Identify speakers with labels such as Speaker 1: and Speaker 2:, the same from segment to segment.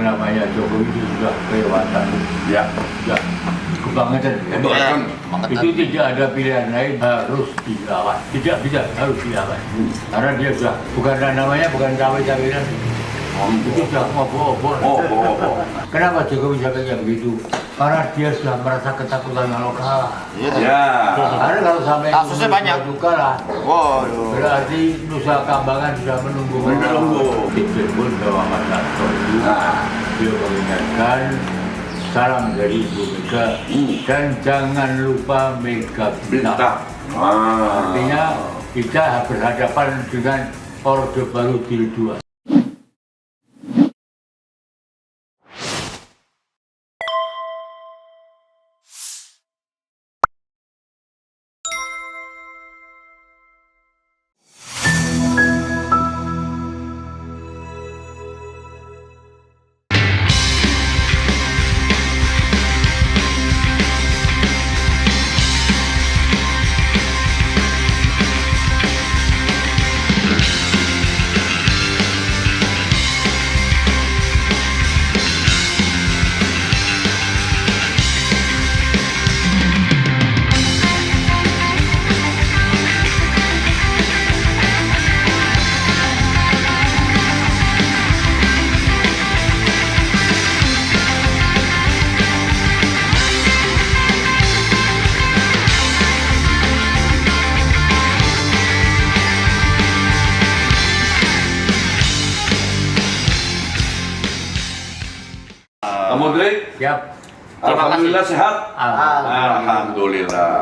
Speaker 1: namanya Jokowi itu sudah kelewatan.
Speaker 2: Ya.
Speaker 1: Sudah kebangetan.
Speaker 2: Kebangetan.
Speaker 1: Itu tidak ada pilihan lain, harus dilawan. Tidak bisa, harus dilawan. Karena dia sudah bukan namanya bukan cawe-cawean. Itu sudah ngopo-ngopo. Kenapa Jokowi sampai kayak begitu? Karena dia sudah merasa ketakutan kalau kalah.
Speaker 2: Ya.
Speaker 1: Karena kalau sampai
Speaker 3: kasusnya banyak.
Speaker 1: Kalah,
Speaker 3: Waduh.
Speaker 1: berarti Nusa Kambangan sudah menunggu. Disebut bahwa Mas Hasto itu dia mengingatkan salam dari Ibu Mega dan jangan lupa Mega Bintang. Artinya kita berhadapan dengan Orde Baru Jilid 2.
Speaker 2: Pak Menteri,
Speaker 1: Siap.
Speaker 2: alhamdulillah sehat.
Speaker 1: Alhamdulillah.
Speaker 2: Alhamdulillah.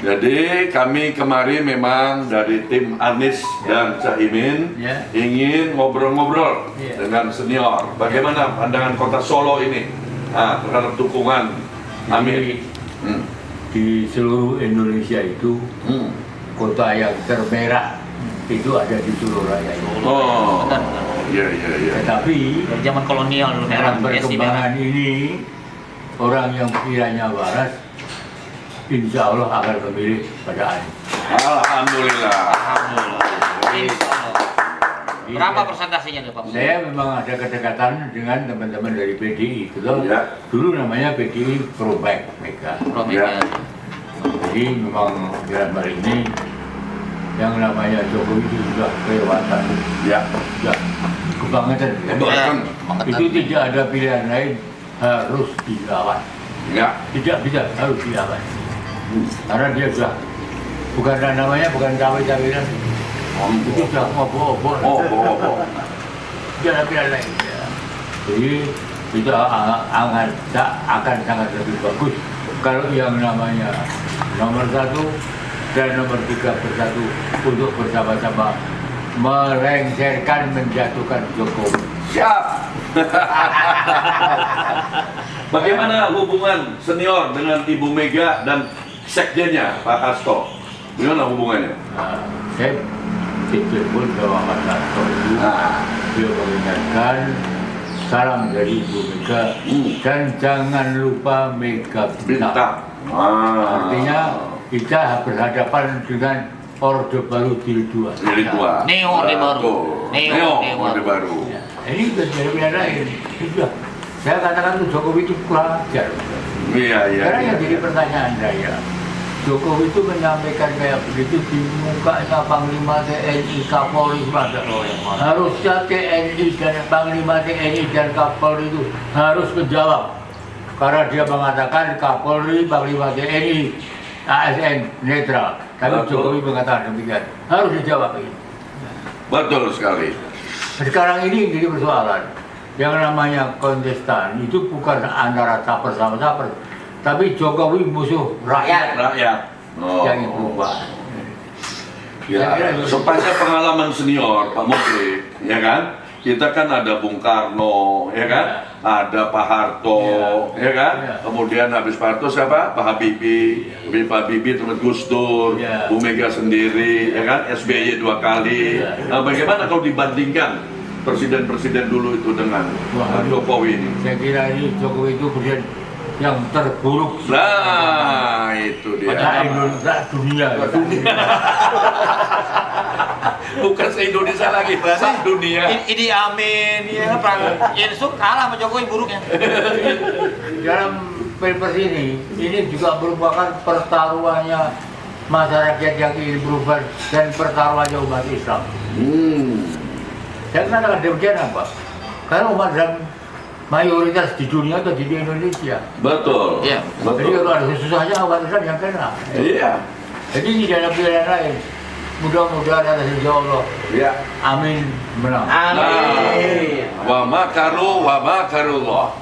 Speaker 2: Jadi kami kemarin memang dari tim Anies dan Caimin
Speaker 1: Ya.
Speaker 2: ingin ngobrol-ngobrol
Speaker 1: Ya.
Speaker 2: dengan senior. Bagaimana pandangan Kota Solo ini terhadap dukungan Amin?
Speaker 1: Jadi, di seluruh Indonesia itu kota yang termerah itu ada di Solo Raya ini.
Speaker 2: Oh,
Speaker 3: Benar.
Speaker 2: iya.
Speaker 1: Tetapi
Speaker 3: Dari zaman kolonial dulu merah,
Speaker 1: dalam
Speaker 3: PSI merah.
Speaker 1: perkembangan ini orang yang kiranya waras insya Allah akan memilih pada Anies.
Speaker 2: Alhamdulillah.
Speaker 3: Insya Allah.
Speaker 1: Jadi
Speaker 3: Berapa persentasenya tuh Pak?
Speaker 1: saya memang ada kedekatan dengan teman-teman dari PDI, betul?
Speaker 2: Ya.
Speaker 1: Dulu namanya PDI Pro-Back Mega.
Speaker 3: Pro
Speaker 2: Ya.
Speaker 3: Mega.
Speaker 1: Jadi memang dalam hal ini yang namanya Jokowi itu sudah kelewatan,
Speaker 2: Ya.
Speaker 1: sudah kebangetan.
Speaker 2: Kebangetan.
Speaker 1: Itu tidak ada pilihan lain, harus dilawan.
Speaker 2: Ya.
Speaker 1: Tidak bisa, harus dilawan. Karena dia sudah bukan namanya bukan cawe-cawean. Itu sudah ngopo-ngopo. Tidak ada pilihan lain. Ya. Jadi itu akan sangat lebih bagus kalau yang namanya nomor 1 dan nomor 3 bersatu untuk bersama-sama melengsarkan menjatuhkan Jokowi.
Speaker 2: Siap. Bagaimana hubungan senior dengan Ibu Mega dan sekjennya Pak Hasto? Gimana hubungannya?
Speaker 1: Saya disebut bahwa Mas Hasto itu dia mengingatkan salam dari Ibu Mega dan jangan lupa Mega Bintang. Artinya kita berhadapan dengan Orde Baru Jilid 2.
Speaker 2: Jilid 2.
Speaker 3: Neo Orde Baru. Neo
Speaker 2: Orde Baru.
Speaker 1: Ya, ini sudah jadi pilihan lain. Sudah. Saya katakan tuh Jokowi itu kurang ajar.
Speaker 2: Iya.
Speaker 1: Karena yang jadi pertanyaan saya, Jokowi itu menyampaikan kayak begitu di mukanya Panglima TNI, Kapolri, harusnya TNI dan Panglima TNI dan Kapolri itu harus menjawab. Karena dia mengatakan Kapolri, Panglima TNI, ASN netral. Tapi Jokowi mengatakan demikian. Harus dijawab ini.
Speaker 2: Betul sekali.
Speaker 1: Sekarang ini yang jadi persoalan. Yang namanya kontestan itu bukan antara caper sama caper, tapi Jokowi musuh rakyat. Yang itu berubah.
Speaker 2: Ya, sepanjang pengalaman senior Pak Menteri, ya kan? Kita kan ada Bung Karno, ya kan? Ada Pak Harto, ya kan? Kemudian habis Pak Harto siapa? Pak Habibie, Pak Habibie terus Gus Dur, Bu Mega sendiri, ya kan? SBY 2 kali. Nah, bagaimana kalau dibandingkan presiden-presiden dulu itu dengan Jokowi ini?
Speaker 1: Saya kira ini Jokowi itu presiden yang terburuk.
Speaker 2: Nah, itu dia.
Speaker 1: Indonesia dunia.
Speaker 2: Bukan se-Indonesia lagi, se-dunia.
Speaker 3: Idi Amin, ya perang Yensuk kalah sama Jokowi buruknya.
Speaker 1: Dalam Pilpres ini juga merupakan pertaruhannya masyarakat yang ingin berubah dan pertaruhannya umat Islam. Saya katakan demikian apa? Karena umat Islam mayoritas di dunia atau di Indonesia.
Speaker 2: Betul.
Speaker 3: Iya.
Speaker 1: Jadi
Speaker 2: Betul.
Speaker 1: kalau ada susahnya umat Islam yang kena.
Speaker 2: Iya.
Speaker 1: Jadi tidak ada pilihan lain. Mudah-mudahan atas izin Allah.
Speaker 2: Iya.
Speaker 1: Amin menang.
Speaker 3: Amin.
Speaker 2: Wa makarullah.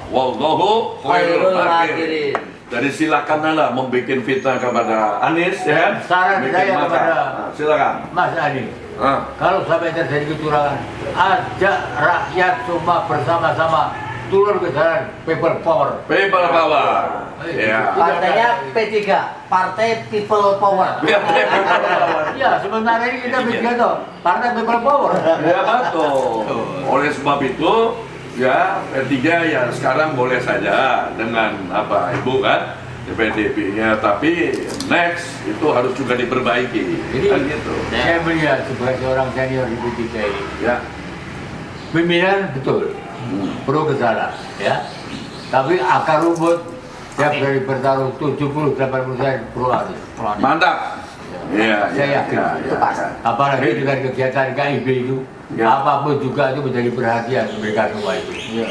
Speaker 2: Wallahu khairul makirin. Jadi silakan lah membuat fitnah kepada Anies, ya kan?
Speaker 1: Saran
Speaker 2: Bikin
Speaker 1: saya
Speaker 2: makar.
Speaker 1: kepada
Speaker 2: Nah, silakan.
Speaker 1: Mas Adi,
Speaker 2: Ah.
Speaker 1: kalau sampai terjadi kecurangan, ajak rakyat semua bersama-sama turun ke jalan, people power.
Speaker 2: People power. Ya.
Speaker 4: Partainya P3, Partai People Power.
Speaker 2: Biar people power.
Speaker 1: Ya, sementara ini kita bikin tuh, partai people power.
Speaker 2: Ya betul. Oleh sebab itu, ya P3 ya sekarang boleh saja dengan apa Ibu kan PDP-nya, tapi next itu harus juga diperbaiki.
Speaker 1: Jadi,
Speaker 2: Kan gitu.
Speaker 1: saya melihat sebagai seorang senior di P3 ini,
Speaker 2: Ya.
Speaker 1: pimpinan betul, pro ke sana, ya. Tapi akar rumput, saya berani bertaruh 70-80% pro Anies.
Speaker 2: Mantap. Iya,
Speaker 1: Saya yakin.
Speaker 2: ya.
Speaker 1: Apalagi dengan kegiatan KIB itu,
Speaker 2: Ya.
Speaker 1: apapun juga itu menjadi perhatian mereka semua itu.
Speaker 2: Ya.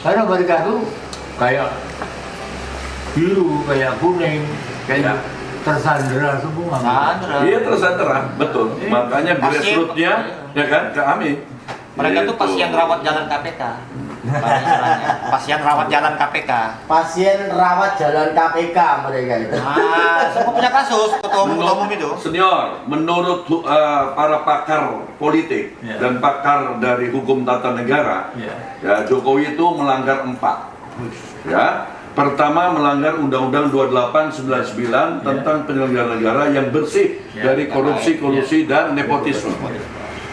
Speaker 1: Karena mereka tuh kayak biru, kayak kuning, kayak
Speaker 2: Ya.
Speaker 1: tersandera semua.
Speaker 3: Sandra.
Speaker 2: Iya tersandera, betul. Makanya
Speaker 3: Pasien.
Speaker 2: grassroots-nya ya kan ke Amin.
Speaker 3: Mereka tuh
Speaker 2: Gitu.
Speaker 3: pasien rawat jalan KPK. Pada istilahnya. Pasien rawat jalan KPK.
Speaker 4: Pasien rawat jalan KPK mereka itu.
Speaker 3: Ah, semua punya kasus ketua umum itu.
Speaker 2: Senior, menurut para pakar politik
Speaker 1: Ya.
Speaker 2: dan pakar dari hukum tata negara,
Speaker 1: Ya.
Speaker 2: ya Jokowi itu melanggar 4. Ya, pertama melanggar Undang-Undang 2899 tentang penyelenggara negara yang bersih
Speaker 1: Ya.
Speaker 2: dari korupsi dan nepotisme.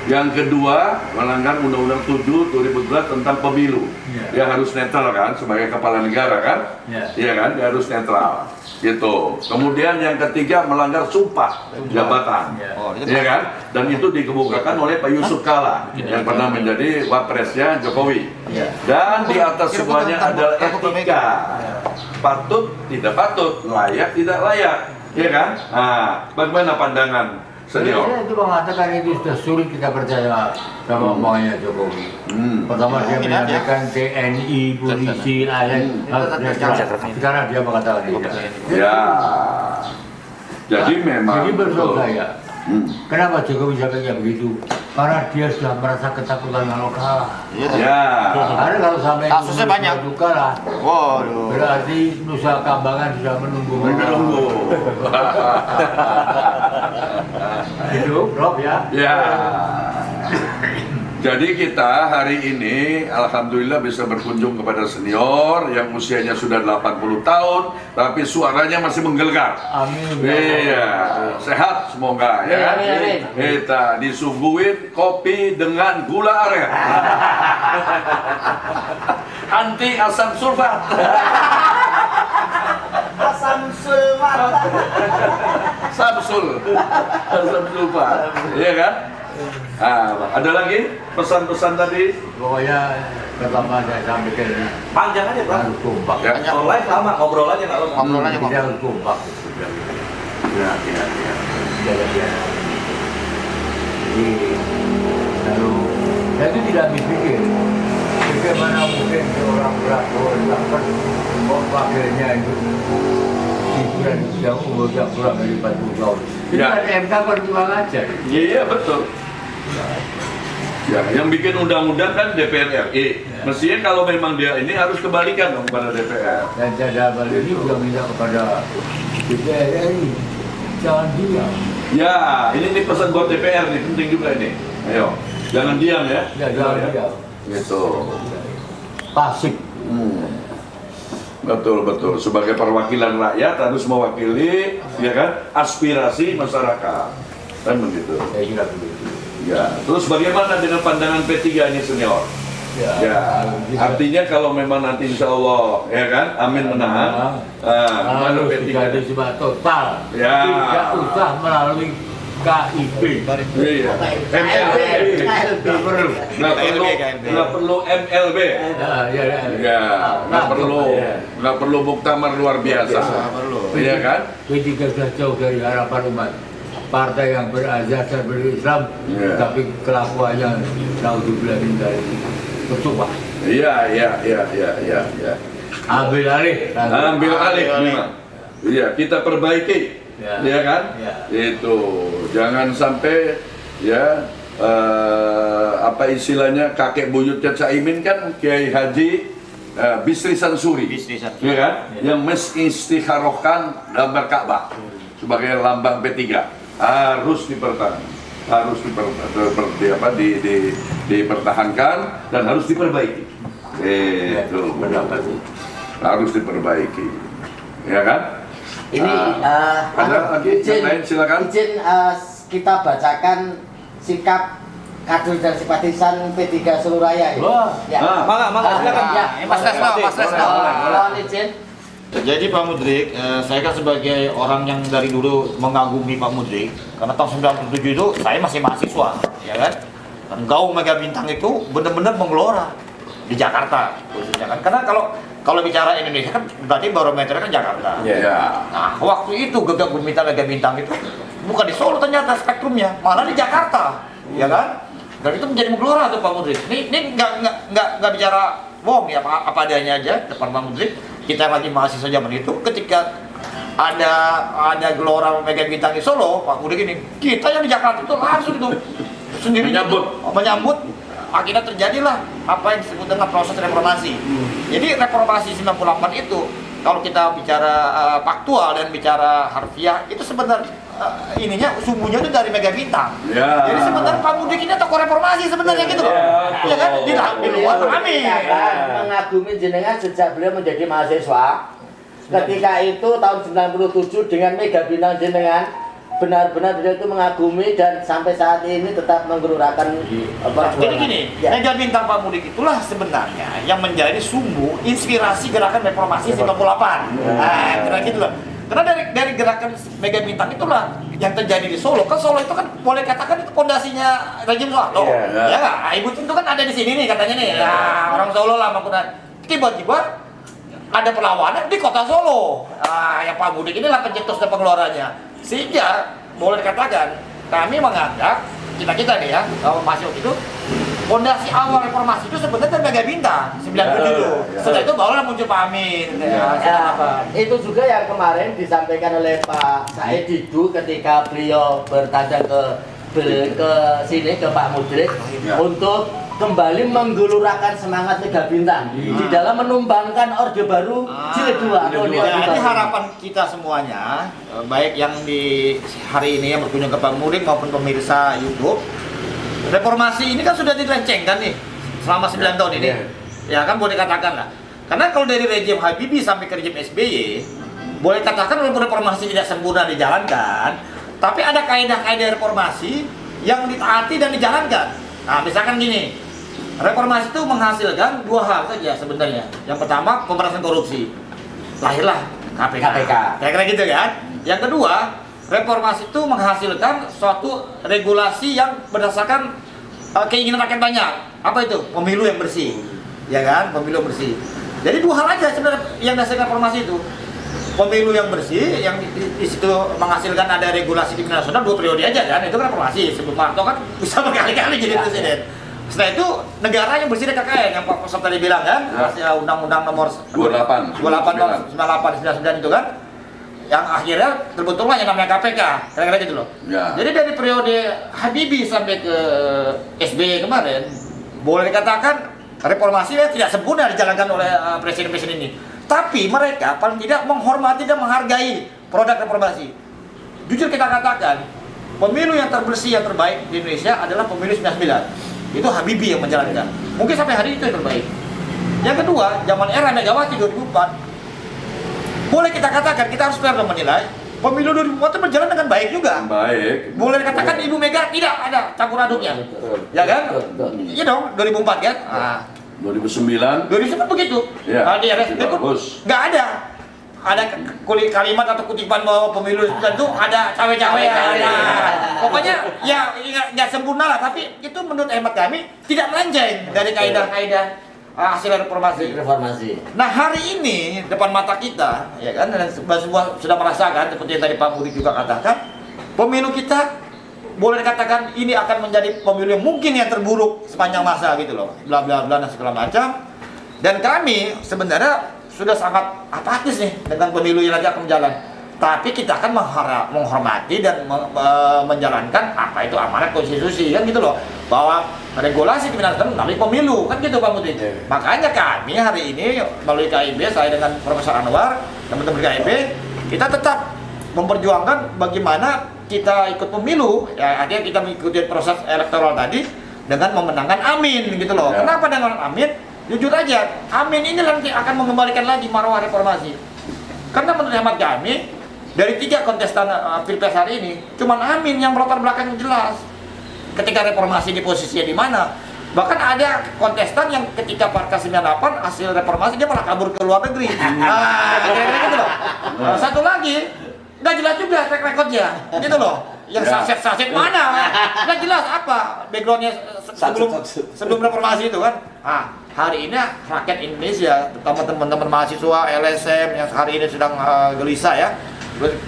Speaker 2: Yang kedua, melanggar Undang-Undang 7 2011 tentang pemilu.
Speaker 1: Ya.
Speaker 2: Dia harus netral kan sebagai kepala negara kan?
Speaker 1: Ya.
Speaker 2: Iya kan? Dia harus netral. Gitu. Kemudian yang ketiga melanggar sumpah jabatan.
Speaker 1: Ya.
Speaker 3: Oh, itu
Speaker 2: Iya kan? Dan itu dikemukakan oleh Pak Yusuf Kala yang pernah menjadi wapresnya Jokowi.
Speaker 1: Ya.
Speaker 2: Dan di atas semuanya adalah etika.
Speaker 1: Ya.
Speaker 2: Patut, tidak patut, layak, tidak layak. Iya kan? Nah, bagaimana pandangan senior?
Speaker 1: Saya itu mengatakan itu sudah sulit kita percaya sama omongannya Jokowi. Pertama dia
Speaker 3: Mungkin aja.
Speaker 1: menyampaikan TNI, polisi, ASN, sekarang dia mengatakan itu.
Speaker 2: Ya. Jadi memang
Speaker 1: Jadi menurut
Speaker 2: betul.
Speaker 1: saya, kenapa Jokowi sampai kayak begitu? Karena dia sudah merasa ketakutan kalau kalah.
Speaker 2: Ya.
Speaker 1: Karena kalau sampai
Speaker 3: Kasusnya banyak.
Speaker 1: itu kalah,
Speaker 3: Waduh.
Speaker 1: berarti Nusa Kambangan sudah menunggu.
Speaker 2: Menunggu.
Speaker 1: Itu, Prof ya.
Speaker 2: Ya. Jadi kita hari ini alhamdulillah bisa berkunjung kepada senior yang usianya sudah 80 tahun tapi suaranya masih menggelegar.
Speaker 1: Amin.
Speaker 2: Iya, sehat semoga ya.
Speaker 4: Amin, amin.
Speaker 2: Kita disuguhin kopi dengan gula aren. Anti asam sulfat.
Speaker 4: Asam sulfat.
Speaker 2: Samsul. Asam sulfat. Iya kan? Ada lagi pesan-pesan tadi?
Speaker 1: Pokoknya pertama saya sampaikan ini
Speaker 5: Panjang aja, Bro.
Speaker 1: harus kompak.
Speaker 2: Ya.
Speaker 5: Kalau live lama, ngobrol aja nggak lama.
Speaker 3: Ngobrol aja,
Speaker 1: Kita harus kompak.
Speaker 2: Ya.
Speaker 1: Jaga-jaga. Jadi lalu saya itu tidak habis pikir bagaimana mungkin seorang pelakon wakilnya itu hiburan yang umurnya kurang dari 40 tahun. Itu
Speaker 2: Ya.
Speaker 1: kan MK perjuangan aja.
Speaker 2: Iya betul. Ya, yang bikin undang-undang kan DPR RI. Mestinya kalau memang dia ini harus kebalikan dong pada DPR.
Speaker 1: Dan saya dalam hal ini juga minta kepada DPR RI jangan diam.
Speaker 2: Ya, ini pesan buat DPR nih, penting juga ini. Ayo, jangan diam ya.
Speaker 1: Ya jangan diam.
Speaker 2: Gitu.
Speaker 1: Pasif.
Speaker 2: Betul. Sebagai perwakilan rakyat harus mewakili, ya kan, aspirasi masyarakat. Kan begitu.
Speaker 1: Saya kira begitu.
Speaker 2: Ya. Terus bagaimana dengan pandangan P3 ini senior? Ya, artinya kalau memang nanti insya Allah, ya kan, amin menang,
Speaker 1: Harus
Speaker 2: P3
Speaker 1: diterima total.
Speaker 2: Ya.
Speaker 1: Tidak usah melalui KIP.
Speaker 2: Iya. MLB,
Speaker 1: Tidak perlu.
Speaker 2: nggak perlu MLB. Ya, nggak perlu muktamar luar biasa. Iya kan?
Speaker 1: P3 sudah jauh dari harapan umat. Partai yang berazas dan berislam,
Speaker 2: Ya.
Speaker 1: tapi kelakuannya naudzubillah min dzalik. Percuma.
Speaker 2: Iya.
Speaker 1: Ambil alih.
Speaker 2: Ambil alih memang. Iya, kita perbaiki.
Speaker 1: Ya.
Speaker 2: Iya kan?
Speaker 1: Ya.
Speaker 2: Itu jangan sampai ya apa istilahnya kakek buyutnya Caimin kan Kiai Haji Bisri Sansuri.
Speaker 3: Bisri Sansuri.
Speaker 2: Iya kan? Yang mengistikharahkan gambar Ka'bah sebagai lambang P3 harus dipertahankan dan harus diperbaiki. Itu
Speaker 1: Pendapat.
Speaker 2: harus diperbaiki, ya kan?
Speaker 4: Ini
Speaker 2: ada lagi yang lain, silakan.
Speaker 4: Izin kita bacakan sikap kader dan simpatisan P3 Seluruh Raya.
Speaker 1: Wah.
Speaker 4: Ya.
Speaker 3: Mangga, silakan.
Speaker 4: Ya.
Speaker 3: Mas Resno, Mas Resno.
Speaker 4: Mohon izin.
Speaker 3: Jadi Pak Mudrik, saya kan sebagai orang yang dari dulu mengagumi Pak Mudrik, karena tahun 97 itu saya masih mahasiswa, ya kan? Dan gaung Mega Bintang itu benar-benar menggelora di Jakarta, khususnya kan. Karena kalau bicara Indonesia kan berarti barometernya kan Jakarta.
Speaker 2: Ya.
Speaker 3: Nah, waktu itu gegap gempita Mega Bintang itu bukan di Solo ternyata spektrumnya, malah di Jakarta, ya kan? Dan itu menjadi menggelora tuh Pak Mudrik. Ini nggak bicara bohong ya, apa adanya aja depan Pak Mudrik. Kita lagi mahasiswa zaman itu, ketika ada gelora Mega Bintang di Solo, Pak Mudrik ini, kita yang di Jakarta itu langsung tuh sendiri menyambut. Akhirnya terjadilah apa yang disebut dengan proses reformasi. Jadi reformasi 98 itu kalau kita bicara faktual dan bicara harfiah itu sebenarnya ininya sumbunya itu dari Mega Bintang.
Speaker 2: Ya.
Speaker 3: Jadi sebenarnya Pak Mudrik ini tokoh reformasi sebenarnya gitu loh. Ya kan? Di luar kami.
Speaker 4: Mengagumi jenengan sejak beliau menjadi mahasiswa. Ketika itu tahun 97 dengan Mega Bintang jenengan benar-benar beliau itu mengagumi dan sampai saat ini tetap menggelorakan perjuangan.
Speaker 3: Jadi gini,
Speaker 4: Ya.
Speaker 3: Mega Bintang Pak Mudrik itulah sebenarnya yang menjadi sumbu inspirasi gerakan reformasi 98. Nah, kira gitu loh. Karena dari gerakan Mega Bintang itulah yang terjadi di Solo. Kan Solo itu kan boleh katakan itu pondasinya rejim Soeharto. Ya nggak? Ibu itu kan ada di sini nih katanya nih. Ya, orang Solo lah menggunakan. Tiba-tiba ada perlawanan di kota Solo. Yang Pak Mudrik inilah pencetus dan pengelolanya. Sehingga boleh dikatakan kami menganggap kita nih ya masih waktu itu fondasi awal reformasi itu sebenarnya dari Mega Bintang 97. Setelah itu barulah muncul Pak Amin.
Speaker 4: Itu juga yang kemarin disampaikan oleh Pak Said Didu ketika beliau bertanya ke sini ke Pak Mudrik untuk kembali menggelurakan semangat Mega Bintang di dalam menumbangkan Orde Baru Jilid 2 atau
Speaker 3: Jadi harapan kita semuanya, baik yang di hari ini yang berkunjung ke Pak Mudrik maupun pemirsa YouTube, reformasi ini kan sudah dilencengkan nih selama 9 tahun ini. Ya kan boleh katakan lah. Karena kalau dari rejim Habibie sampai ke rejim SBY, boleh katakan walaupun reformasi tidak sempurna dijalankan, tapi ada kaidah-kaidah reformasi yang ditaati dan dijalankan. Nah, misalkan gini, reformasi itu menghasilkan dua hal saja sebenarnya. Yang pertama, pemberantasan korupsi. Lahirlah KPK. Kira-kira gitu kan. Yang kedua, reformasi itu menghasilkan suatu regulasi yang berdasarkan keinginan rakyat banyak. Apa itu? Pemilu yang bersih. Ya kan? Pemilu bersih. Jadi dua hal aja sebenarnya yang dihasilkan reformasi itu. Pemilu yang bersih, yang di situ menghasilkan ada regulasi di nasional 2 periode aja kan, itu kan reformasi. Sebelum Pak Harto kan bisa berkali-kali jadi presiden. Setelah itu negara yang bersih dari KKN yang Pak Kosop tadi bilang kan, Undang-Undang nomor
Speaker 2: 28
Speaker 3: 98 itu kan, yang akhirnya terbentuklah yang namanya KPK, kira-kira gitu loh.
Speaker 2: Ya.
Speaker 3: Jadi dari periode Habibie sampai ke SBY kemarin, boleh dikatakan reformasi tidak sempurna dijalankan oleh presiden-presiden ini. Tapi mereka paling tidak menghormati dan menghargai produk reformasi. Jujur kita katakan, pemilu yang terbersih, yang terbaik di Indonesia adalah pemilu 99. Itu Habibie yang menjalankan. Mungkin sampai hari itu yang terbaik. Yang kedua, zaman era Megawati 2004, boleh kita katakan, kita harus fair menilai, pemilu 2004 itu berjalan dengan baik juga.
Speaker 2: Baik.
Speaker 3: Boleh dikatakan Ibu Mega tidak ada campur aduknya. Ya kan? Iya dong, 2004 kan?
Speaker 2: 2009.
Speaker 3: 2009 begitu.
Speaker 2: Iya.
Speaker 3: Di RSP pun
Speaker 2: Bagus.
Speaker 3: nggak ada. Ada kalimat atau kutipan bahwa pemilu tentu ada cawe-cawe ya. Pokoknya ya nggak sempurna lah, tapi itu menurut hemat kami tidak melenceng dari kaidah-kaidah hasil reformasi. Nah hari ini depan mata kita, ya kan, dan semua sudah merasakan seperti yang tadi Pak Budi juga katakan, pemilu kita boleh dikatakan ini akan menjadi pemilu yang mungkin yang terburuk sepanjang masa gitu loh, bla bla bla dan segala macam. Dan kami sebenarnya sudah sangat apatis nih dengan pemilu yang nanti akan berjalan. Tapi kita akan menghormati dan menjalankan apa itu amanat konstitusi kan gitu loh, bahwa regulasi keminatan melalui pemilu kan gitu Pak Muti. Makanya kami hari ini melalui KIB, saya dengan Profesor Anwar, teman-teman KIB, kita tetap memperjuangkan bagaimana kita ikut pemilu, ya artinya kita mengikuti proses elektoral tadi dengan memenangkan Amin gitu loh. Kenapa dengan Amin? Jujur aja, Amin ini nanti akan mengembalikan lagi marwah reformasi. Karena menurut hemat kami, dari 3 kontestan Pilpres hari ini, cuman Amin yang berlatar belakang jelas. Ketika reformasi di posisinya di mana. Bahkan ada kontestan yang ketika Parka 98 hasil reformasi dia malah kabur ke luar negeri. Nah, kira-kira gitu loh. Satu lagi, nggak jelas juga track recordnya, gitu loh. Yang saset-saset mana? Nggak jelas apa backgroundnya sebelum reformasi itu kan. Nah, hari ini rakyat Indonesia, terutama teman-teman mahasiswa LSM yang hari ini sedang gelisah ya.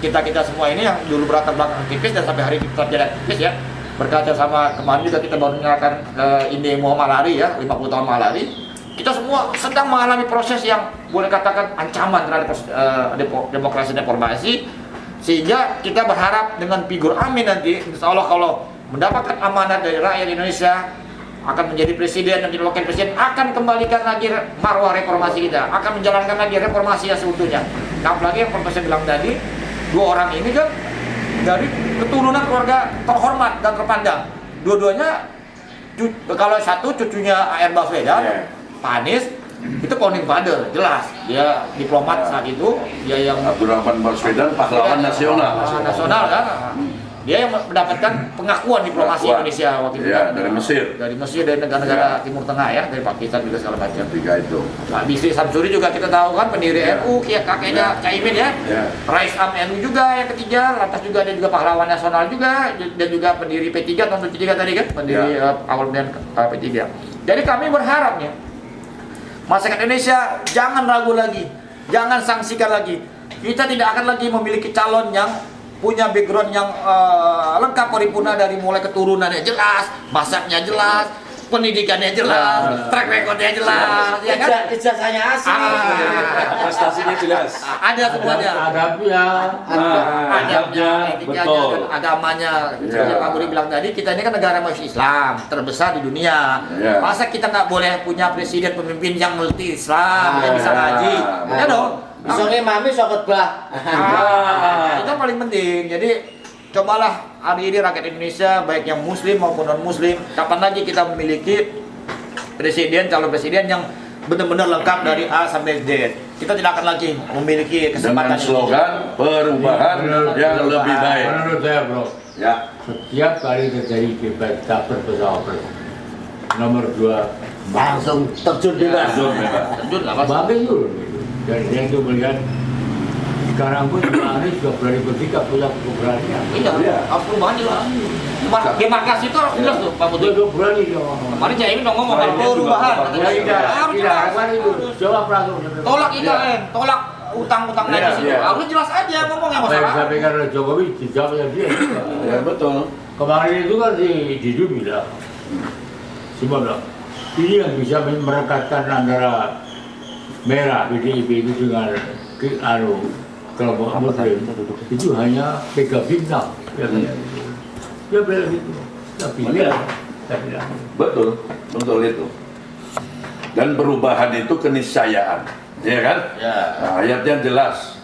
Speaker 3: Kita semua ini yang dulu berlatar belakang aktivis dan sampai hari ini tetap jadi aktivis ya. Berkaca sama kemarin juga kita baru menyalakan Inde Muhammad Malari ya, 50 tahun Malari. Kita semua sedang mengalami proses yang boleh katakan ancaman terhadap demokrasi dan reformasi. Sehingga kita berharap dengan figur Amin nanti, insya Allah kalau mendapatkan amanat dari rakyat Indonesia, akan menjadi presiden dan menjadi wakil presiden, akan kembalikan lagi marwah reformasi kita, akan menjalankan lagi reformasi yang seutuhnya. Nah, apalagi yang Profesor bilang tadi, 2 orang ini kan dari keturunan keluarga terhormat dan terpandang. Dua-duanya, kalau satu cucunya A.R. Baswedan, Pak Anies, itu founding father, jelas. Dia diplomat saat itu, dia yang
Speaker 2: Abdurrahman Baswedan, pahlawan nasional.
Speaker 3: Nasional kan. Dia yang mendapatkan pengakuan diplomasi Indonesia waktu itu.
Speaker 2: Ya, dari Mesir.
Speaker 3: Dari Mesir, dari negara-negara Timur Tengah ya, dari Pakistan juga segala macam.
Speaker 2: 3 itu.
Speaker 3: Nah, Bisri Samsuri juga kita tahu kan pendiri NU, kakeknya Caimin ya. Rais Am NU juga yang ketiga, lantas juga ada juga pahlawan nasional juga, dan juga pendiri P3 tahun 73 tadi kan, pendiri awal kemudian P3. Jadi kami berharap nih, masyarakat Indonesia jangan ragu lagi, jangan sanksikan lagi. Kita tidak akan lagi memiliki calon yang punya background yang lengkap paripurna dari mulai keturunannya jelas, masaknya jelas, pendidikannya jelas, track recordnya jelas, ya kan?
Speaker 4: Ijazahnya asli,
Speaker 5: prestasinya jelas.
Speaker 3: Ada semuanya. Adabnya,
Speaker 2: betul.
Speaker 3: agamanya. Seperti Pak Budi bilang tadi, kita ini kan negara masih Islam terbesar di dunia. Masa kita nggak boleh punya presiden pemimpin yang multi Islam, yang bisa ngaji, ya dong.
Speaker 4: Bisa ngimami, bisa khotbah.
Speaker 3: Itu yang paling penting. Jadi cobalah hari ini rakyat Indonesia, baik yang muslim maupun non muslim, kapan lagi kita memiliki presiden, calon presiden yang benar-benar lengkap dari A sampai Z. Kita tidak akan lagi memiliki kesempatan
Speaker 2: dengan slogan perubahan yang lebih baik.
Speaker 1: Menurut saya bro,
Speaker 2: Ya.
Speaker 1: setiap kali terjadi debat capres pesawat nomor 2
Speaker 4: Langsung terjun bebas.
Speaker 3: Terjun lah mas.
Speaker 1: bagus dulu gitu. Dan dia itu melihat sekarang pun Anies juga berani bersikap, punya keberanian.
Speaker 3: Iya, harus perubahan jelas. Demarkasi itu harus jelas tuh Pak Budi.
Speaker 1: Dia berani dia ngomong.
Speaker 3: Kemarin Caimin udah ngomong kalau perubahan. Harus jelas.
Speaker 1: Jawab langsung.
Speaker 3: Tolak IKN, tolak utang-utang najis itu. Harus jelas aja ngomongnya
Speaker 1: Apa yang
Speaker 3: masalah.
Speaker 1: disampaikan oleh Jokowi dijawabnya dia juga.
Speaker 2: Ya, betul.
Speaker 1: Kemarin itu kan si Didu bilang, semua bilang, ini yang bisa merekatkan antara merah PDIP itu dengan kelompok Muslim itu hanya PKB bintang. Ya bilang gitu. Tapi tidak.
Speaker 2: Betul itu. Dan perubahan itu keniscayaan, ya kan?
Speaker 3: Ya.
Speaker 2: Nah, ayatnya jelas.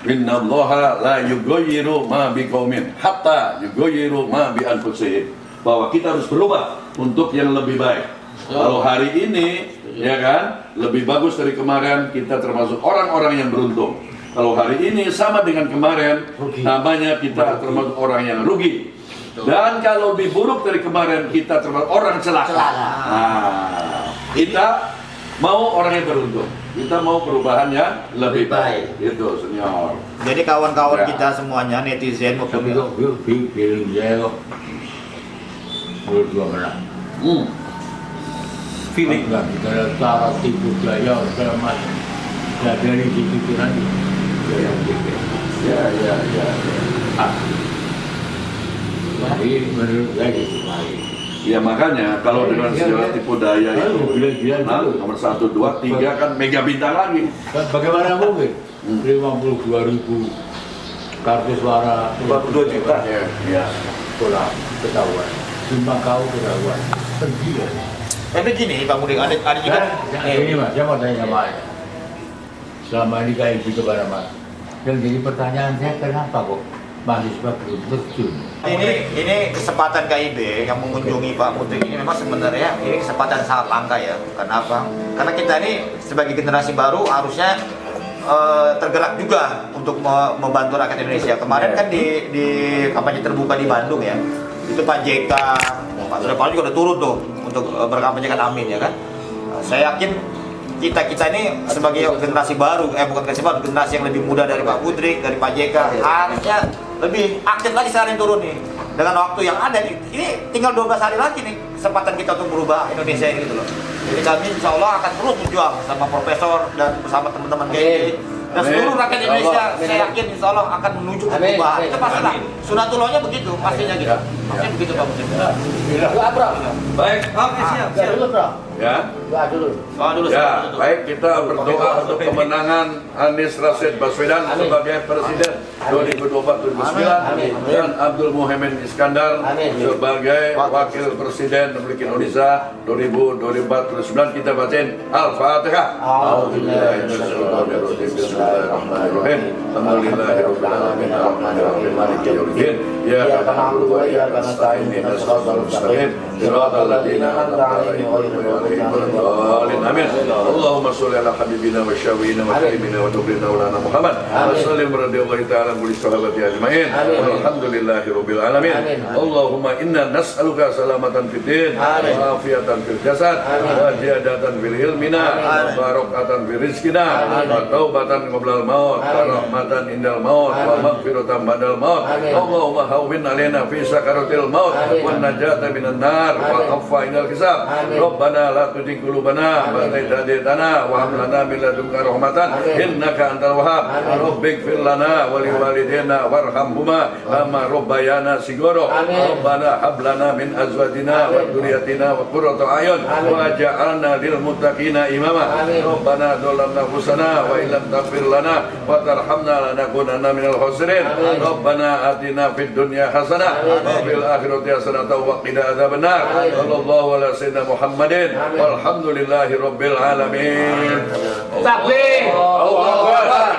Speaker 2: Innallaha la yughayyiru ma biqaumin hatta yughayyiru ma bi anfusihim. Bahwa kita harus berubah untuk yang lebih baik. Kalau hari ini, ya kan, lebih bagus dari kemarin, kita termasuk orang-orang yang beruntung. Kalau hari ini sama dengan kemarin, namanya kita termasuk orang yang rugi. Dan kalau lebih buruk dari kemarin, kita termasuk orang celaka. Nah, kita mau orang yang beruntung. Kita mau perubahan yang lebih baik.
Speaker 4: Lebih
Speaker 2: Itu senior.
Speaker 3: Jadi kawan-kawan
Speaker 2: Ya.
Speaker 3: kita semuanya, netizen maupun
Speaker 1: Tapi kok feeling saya kok menurut gua menang.
Speaker 3: feeling.
Speaker 1: Enggak, bicara cara tipu daya segala macam. Nah dari situ itu nanti dia yang pikir.
Speaker 2: Ya.
Speaker 1: Ah. Jadi menurut saya gitu.
Speaker 2: Ya makanya kalau dengan segala tipu daya itu,
Speaker 1: Gila-gila
Speaker 2: nah,
Speaker 1: itu.
Speaker 2: nomor 1, 2, 3 kan mega bintang lagi.
Speaker 1: Bagaimana mungkin? 52.000 kartu suara
Speaker 3: 52 juta.
Speaker 2: Ya.
Speaker 1: Bola ketahuan. Cuma kau ketahuan. Gila.
Speaker 3: Tapi gini Pak Muding, ada juga.
Speaker 1: Ini mas, saya mau tanya sama Anda. Selama ini kayak gitu kepada mas. Yang jadi pertanyaan saya kenapa kok mahasiswa belum terjun?
Speaker 3: Ini kesempatan KIB yang mengunjungi Pak Muding ini memang sebenarnya ini kesempatan sangat langka ya. Kenapa? Karena kita ini sebagai generasi baru harusnya tergerak juga untuk membantu rakyat Indonesia. Kemarin kan di kampanye terbuka di Bandung ya, itu Pak JK, Pak Surya Paloh juga udah turun tuh untuk berkampanyekan Amin ya kan. Saya yakin kita ini sebagai generasi baru, bukan generasi baru, generasi yang lebih muda dari Pak Mudrik, dari Pak JK, harusnya lebih aktif lagi sekarang turun nih. Dengan waktu yang ada nih, ini tinggal 12 hari lagi nih kesempatan kita untuk merubah Indonesia ini gitu loh. Jadi kami insya Allah akan terus berjuang sama profesor dan bersama teman-teman KIB dan seluruh rakyat Indonesia. Saya yakin insya Allah akan menuju ke perubahan. Itu pastilah. Sunatullahnya begitu, pastinya gitu. Pastinya begitu Pak Mudrik.
Speaker 4: Doa, Bro.
Speaker 2: Baik.
Speaker 3: Oke, siap.
Speaker 4: Doa dulu, Bro.
Speaker 2: Ya.
Speaker 4: Doa dulu.
Speaker 3: Soal dulu.
Speaker 2: Ya, baik kita berdoa untuk kemenangan Anies Rashid Baswedan
Speaker 4: Amin.
Speaker 2: sebagai Presiden 2024-2029
Speaker 4: Amin.
Speaker 2: dan Abdul Muhaimin Iskandar
Speaker 4: Amin.
Speaker 2: sebagai Wakil Presiden Republik Indonesia 2024-2029. Kita bacain Al-Fatihah. Bismillahirrahmanirrahim. Alhamdulillahirrahmanirrahim. Ar-Rahmanirrahim. Maliki yaumiddin. Iyyaka na'budu wa iyyaka nasta'in. Ihdinas siratal mustaqim. Siratal ladzina an'amta 'alaihim ghairil maghdubi 'alaihim waladdallin. Amin. Allahumma sholli ala habibina wa syafiina wa karimina wa tublina maulana Muhammad. Wa sallim radhiyallahu ta'ala kulli sahabati ajma'in. Walhamdulillahirabbil alamin. Allahumma inna nas'aluka salamatan fid din wa afiatan fil jasad wa ziyadatan fil ilmina wa barakatan fil rizqina wa taubatan qablal maut wa rahmatan indal maut wa maghfiratan ba'dal maut. Allahumma hawwin alaina fi sakaratil maut wa najata minan nar wa afwa indal hisab. Rabbana la tuzigh qulubana ba'da idh hadaytana wa hab lana min ladunka rahmatan innaka antal wahhab. Rabbighfir lana wa liwalidayna warhamhuma kama rabbayana shighara. Rabbana hab lana min azwajina wa dhurriyyatina wa qurrata a'yun waj'alna lil muttaqina imama. Rabbana dzalamna anfusana wa illam taghfir lana wa tarhamna lanakunanna minal khasirin. Rabbana atina fid dunya hasanah wa fil akhirati hasanah wa qina adzabannar. Sallallahu ala sayyidina Muhammadin walhamdulillahi rabbil alamin.
Speaker 1: Takbir.
Speaker 2: Allahu akbar.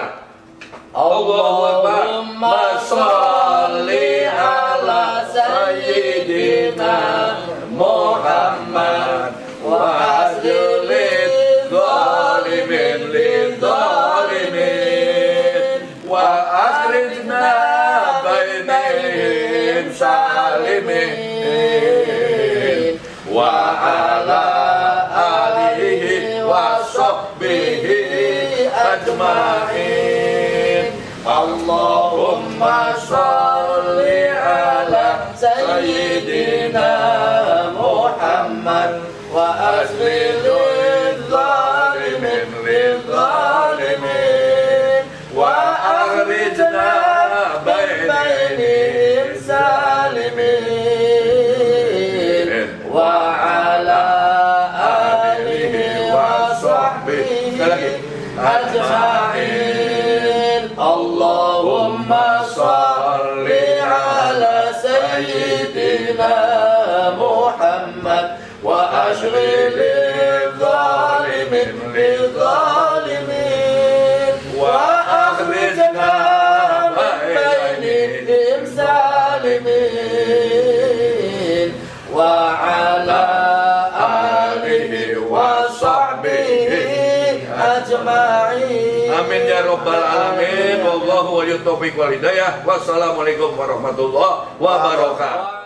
Speaker 4: Allahumma sholli ala sayyidina Muhammad wa azlil zalimin lil zalimin
Speaker 2: wa akhrijna bainihim salimin wa ala alihi wa sahbihi ajma'in.
Speaker 4: Allahumma sholli ala sayyidina Muhammad wa azlil zalimin lil zalimin wa akhrijna bainihim salimin wa ala alihi wa sahbihi ajma'in. Allahumma sholli ala sayyidina Muhammad wa ashril zalimin lil zalimin wa akhrijna bainihim salimin wa ala alihi wa sahbihi ajma'in.
Speaker 2: Amin ya rabbal alamin. Wallahu waliyut taufiq wal hidayah. Wassalamualaikum warahmatullahi wabarakatuh.